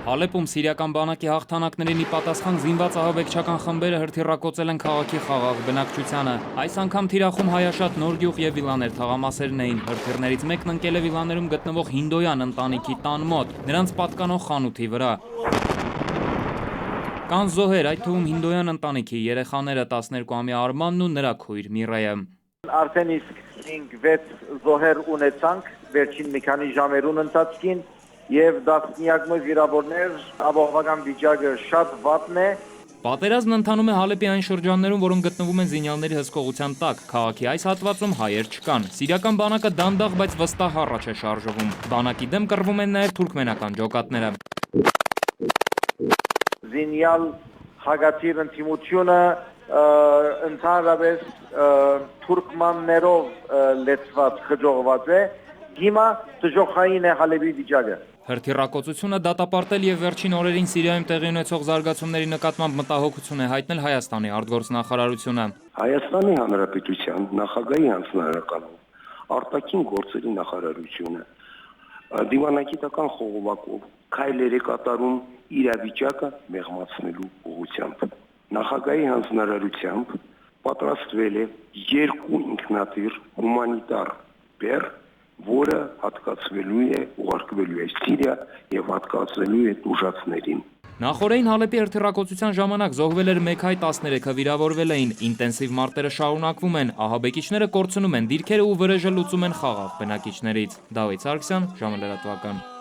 Հալեպում սիրիական բանակի հաղթանակներին ի պատասխան զինված ահաբեկչական խմբերը հրթիռակոծել են քաղաքի խաղաղ բնակչությանը։ Այս անգամ թիրախում հայաշատ Նորգյուղ եւ Վիլաներ թաղամասերն էին։ Հրթիռներից մեկն ընկել է Վիլաներում գտնվող Հինդոյան ընտանիքի տան մոտ, նրանց պատկանող խանութի վրա։ Կան զոհեր, այդ թվում Հինդոյան ընտանիքի երեխաները 12-ամյա Արմանն ու նրա քույր Միրայը։ Արդեն իսկ 5-6 զոհեր ունեցանք վերջին մի քանի ժամերուն ընթացքին եւ դասնյակ վիրավորներ, ապահովական վիճակը շատ վատն է։ Պատերազմն ընթանում է Հալեպի այն շրջաններում, որոնք գտնվում են զինյալների հսկողության տակ։ Քաղաքի այս հատվածում հայեր չկան։ Սիրիական բանակը դանդաղ, բայց վստահ առաջ է շարժվում։ Բանակի դեմ կռվում են նաև թուրքմենական ջոկատները։ Զինյալ հագատիր ընդդիմությունը ընդհանրապես թուրքմաններով լեցված խջողված է։ Հիմա դժոխային է Հալեպի վիճակը։ Հրթիռակոծությունը դատապարտել եւ վերջին օրերին Սիրիայում տեղի ունեցող զարգացումների նկատմամբ մտահոգություն է հայտնել Հայաստանի արտգործնախարարությունը։ Հայաստանի Հանրապետության նախագահի հանձնարարականով արտաքին գործերի նախարարությունը դիվանագիտական խողովակով քայլեր է կատարում իրավիճակը մեղմացնելու ուղղությամբ։ Նախագահի հանձնարարությամբ պատրաստվել է 2 ինքնատիր հումանիտար բեռ, որը հատկացվելու է, ուղարկվելու է Սիրիա եւ հատկացվելու է տուժածներին։ Նախորդին Հալեպի հրթիռակոծության ժամանակ զոհվել էր 1 հայ, 13-ը վիրավորվել էին։ Ինտենսիվ մարտերը շարունակվում են, ահաբեկիչները կորցնում են դիրքերը ու վրեժը լուծում են խաղաղ բնակիչներից։ Դավիթ Սարգսյան, ժամը լրատվական։